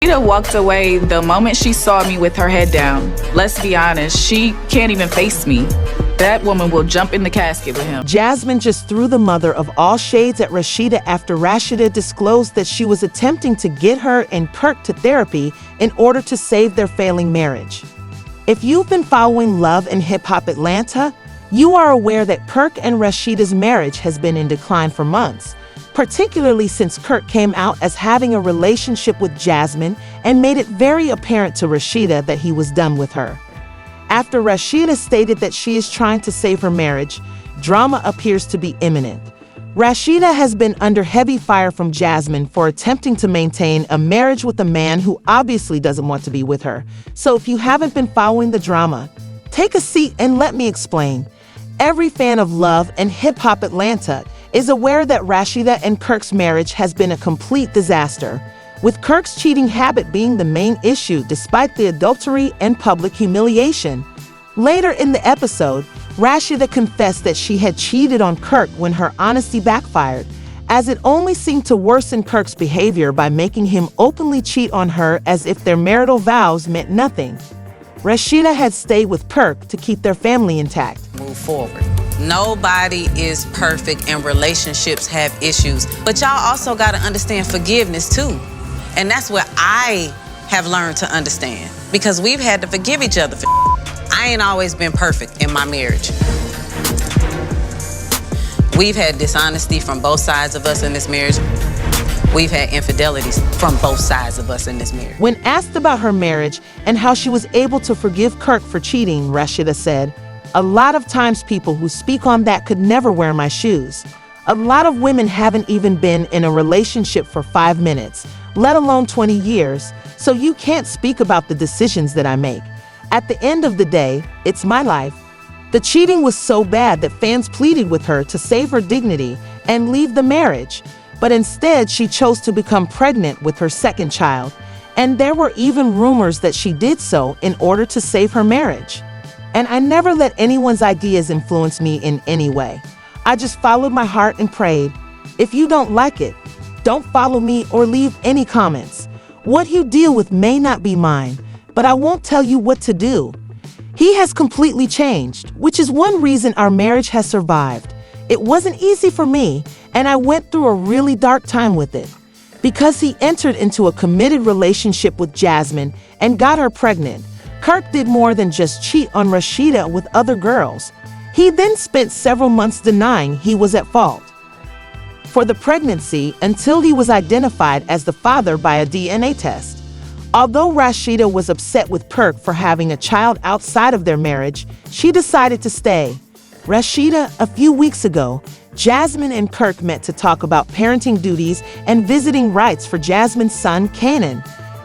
Rashida walked away the moment she saw me with her head down. Let's be honest, she can't even face me. That woman will jump in the casket with him. Jasmine just threw the mother of all shades at Rasheeda after Rasheeda disclosed that she was attempting to get her and Kirk to therapy in order to save their failing marriage. If you've been following Love and Hip Hop Atlanta, you are aware that Kirk and Rasheeda's marriage has been in decline for months, particularly since Kirk came out as having a relationship with Jasmine and made it very apparent to Rasheeda that he was done with her. After Rasheeda stated that she is trying to save her marriage, drama appears to be imminent. Rasheeda has been under heavy fire from Jasmine for attempting to maintain a marriage with a man who obviously doesn't want to be with her. So if you haven't been following the drama, take a seat and let me explain. Every fan of Love and Hip Hop Atlanta is aware that Rasheeda and Kirk's marriage has been a complete disaster, with Kirk's cheating habit being the main issue despite the adultery and public humiliation. Later in the episode, Rasheeda confessed that she had cheated on Kirk when her honesty backfired, as it only seemed to worsen Kirk's behavior by making him openly cheat on her as if their marital vows meant nothing. Rasheeda had stayed with Kirk to keep their family intact. Move forward. Nobody is perfect and relationships have issues, but y'all also got to understand forgiveness too. And that's what I have learned to understand, because we've had to forgive each other for I ain't always been perfect in my marriage. We've had dishonesty from both sides of us in this marriage. We've had infidelities from both sides of us in this marriage. When asked about her marriage and how she was able to forgive Kirk for cheating, Rasheeda said, "A lot of times people who speak on that could never wear my shoes. A lot of women haven't even been in a relationship for 5 minutes, let alone 20 years, so you can't speak about the decisions that I make. At the end of the day, it's my life." The cheating was so bad that fans pleaded with her to save her dignity and leave the marriage, but instead she chose to become pregnant with her second child, and there were even rumors that she did so in order to save her marriage. "And I never let anyone's ideas influence me in any way. I just followed my heart and prayed. If you don't like it, don't follow me or leave any comments. What you deal with may not be mine, but I won't tell you what to do." He has completely changed, which is one reason our marriage has survived. It wasn't easy for me, and I went through a really dark time with it. Because he entered into a committed relationship with Jasmine and got her pregnant, Kirk did more than just cheat on Rasheeda with other girls. He then spent several months denying he was at fault for the pregnancy until he was identified as the father by a DNA test. Although Rasheeda was upset with Kirk for having a child outside of their marriage, she decided to stay. Rasheeda, a few weeks ago, Jasmine and Kirk met to talk about parenting duties and visiting rights for Jasmine's son, Canaan.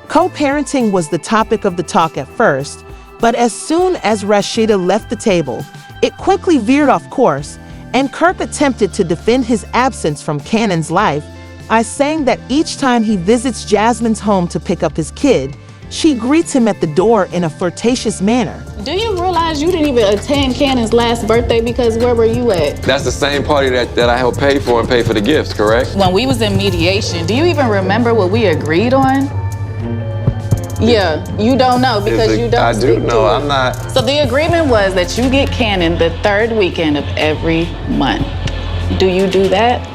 Co-parenting was the topic of the talk at first, but as soon as Rasheeda left the table, it quickly veered off course, and Kirk attempted to defend his absence from Canaan's life by saying that each time he visits Jasmine's home to pick up his kid, she greets him at the door in a flirtatious manner. Do you realize you didn't even attend Cannon's last birthday because where were you at? That's the same party that I helped pay for and pay for the gifts, correct? When we was in mediation, do you even remember what we agreed on? Yeah, you don't know because you don't I do speak know, to it. I'm not. So the agreement was that you get Cannon the third weekend of every month. Do you do that?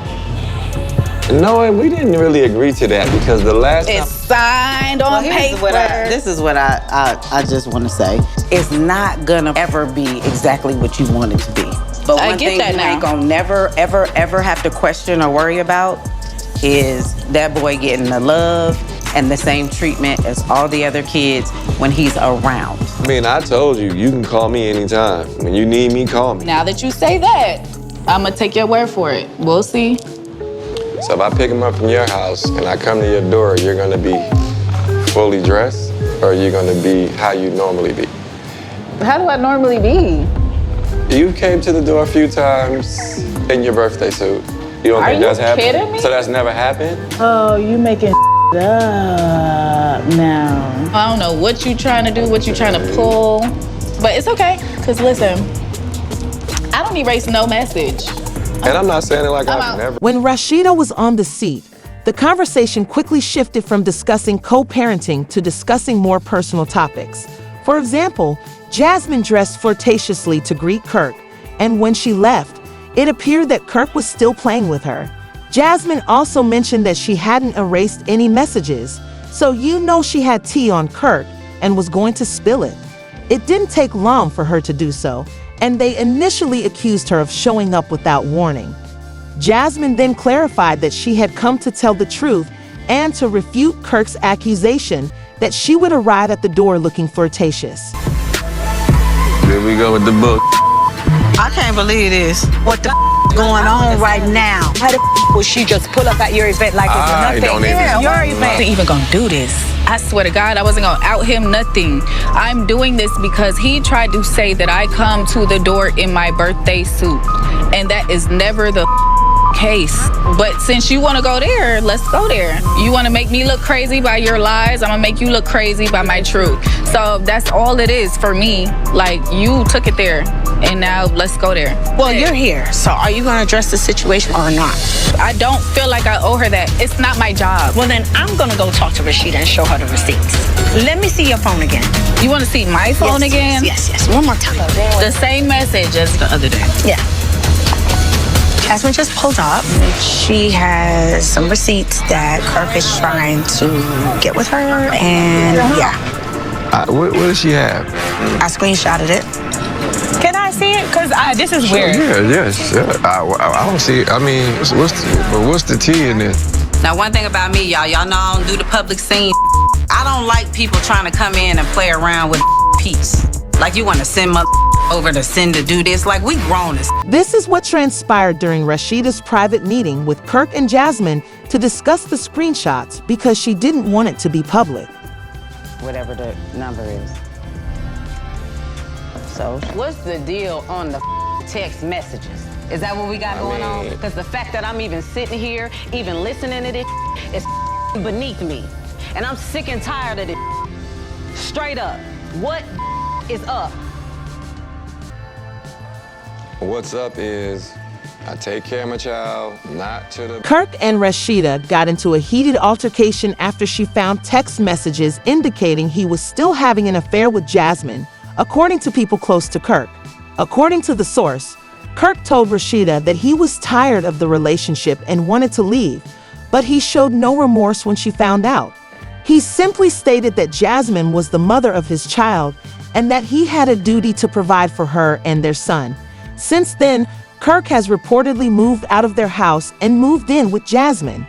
No, and we didn't really agree to that because the last time... It's signed on paper. This is what I just want to say. It's not gonna ever be exactly what you want it to be. But I one get thing that you now. ain't gonna never, ever have to question or worry about is that boy getting the love and the same treatment as all the other kids when he's around. I mean, I told you, you can call me anytime. When you need me, call me. Now that you say that, I'm gonna take your word for it. We'll see. So if I pick him up from your house and I come to your door, you're gonna be fully dressed or you're gonna be how you normally be? How do I normally be? You came to the door a few times in your birthday suit. You don't think that's happened? Are you kidding me? So that's never happened? Oh, you making up now. I don't know what you trying to do, what you trying to pull, but it's okay, cause listen, I don't erase no message. And I'm not saying it like I've out. never... When Rasheeda was on the seat, The conversation quickly shifted from discussing co-parenting to discussing more personal topics. For example, Jasmine dressed flirtatiously to greet Kirk, and when she left, it appeared that Kirk was still playing with her. Jasmine also mentioned that she hadn't erased any messages, so you know she had tea on Kirk and was going to spill it. It didn't take long for her to do so, and they initially accused her of showing up without warning. Jasmine then clarified that she had come to tell the truth and to refute Kirk's accusation that she would arrive at the door looking flirtatious. There we go with the book. I can't believe this. What the going on right now? How the will she just pull up at your event like it's nothing? Don't even. Your event. Even gonna do this? I swear to God, I wasn't gonna out him nothing. I'm doing this because he tried to say that I come to the door in my birthday suit, and that is never the case. But since you want to go there, let's go there. You want to make me look crazy by your lies, I'm gonna make you look crazy by my truth. So that's all it is for me. Like, you took it there, and now let's go there. Well, you're here, so are you gonna address the situation or not? I don't feel like I owe her that. It's not my job. Well, then I'm gonna go talk to Rashida and show her the receipts. Let me see your phone again. You want to see my phone again? Yes. One more time. The same message as the other day. Yeah. Jasmine just pulled up. She has some receipts that Kirk is trying to get with her, and yeah. What does she have? I screenshotted it. Can I see it? Because this is weird. Yeah. I don't see it. I mean, what's the tea in this? Now, one thing about me, y'all know I don't do the public scene. I don't like people trying to come in and play around with peace. Like, you want to send over to send to do this. Like, we grown as. This is what transpired during Rasheeda's private meeting with Kirk and Jasmine to discuss the screenshots because she didn't want it to be public. Whatever the number is. So, What's the deal on the text messages? Is that what we got going on? Because the fact that I'm even sitting here, even listening to this is beneath me. And I'm sick and tired of this. Straight up. What is up? What's up is I take care of my child, not to the... Kirk and Rashida got into a heated altercation after she found text messages indicating he was still having an affair with Jasmine, according to people close to Kirk. According to the source, Kirk told Rashida that he was tired of the relationship and wanted to leave, but he showed no remorse when she found out. He simply stated that Jasmine was the mother of his child and that he had a duty to provide for her and their son. Since then, Kirk has reportedly moved out of their house and moved in with Jasmine.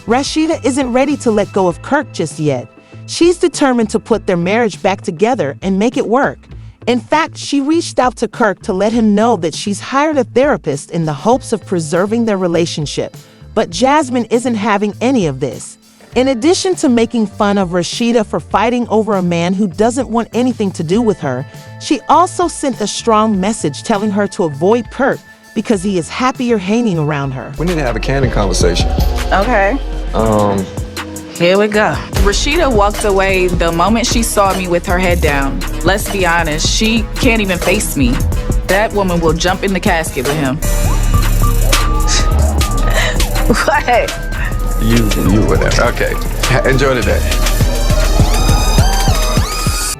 Rashida isn't ready to let go of Kirk just yet. She's determined to put their marriage back together and make it work. In fact, she reached out to Kirk to let him know that she's hired a therapist in the hopes of preserving their relationship. But Jasmine isn't having any of this. In addition to making fun of Rasheeda for fighting over a man who doesn't want anything to do with her, she also sent a strong message telling her to avoid Kirk because he is happier hanging around her. We need to have a candid conversation. Okay. Here we go. Rasheeda walked away the moment she saw me with her head down. Let's be honest, she can't even face me. That woman will jump in the casket with him. What? You whatever. Okay. Enjoy the day.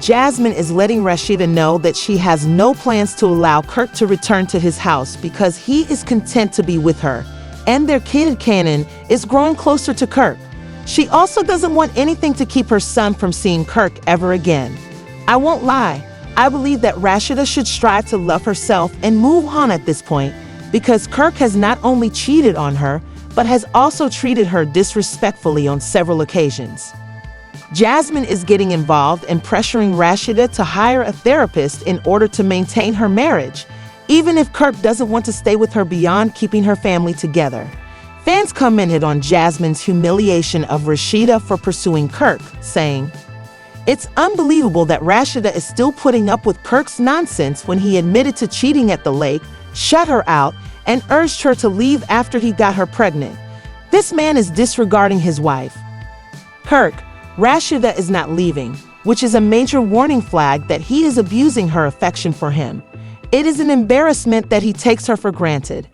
Jasmine is letting Rasheeda know that she has no plans to allow Kirk to return to his house because he is content to be with her, and their kid Cannon is growing closer to Kirk. She also doesn't want anything to keep her son from seeing Kirk ever again. I won't lie, I believe that Rasheeda should strive to love herself and move on at this point because Kirk has not only cheated on her, but has also treated her disrespectfully on several occasions. Jasmine is getting involved and pressuring Rasheeda to hire a therapist in order to maintain her marriage, even if Kirk doesn't want to stay with her beyond keeping her family together. Fans commented on Jasmine's humiliation of Rasheeda for pursuing Kirk, saying, "It's unbelievable that Rasheeda is still putting up with Kirk's nonsense when he admitted to cheating at the lake, shut her out, and urged her to leave after he got her pregnant. This man is disregarding his wife." Kirk, Rasheeda is not leaving, which is a major warning flag that he is abusing her affection for him. It is an embarrassment that he takes her for granted.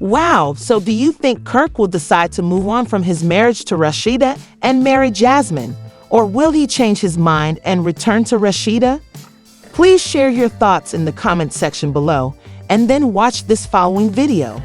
Wow, so do you think Kirk will decide to move on from his marriage to Rasheeda and marry Jasmine? Or will he change his mind and return to Rasheeda? Please share your thoughts in the comment section below and then watch this following video.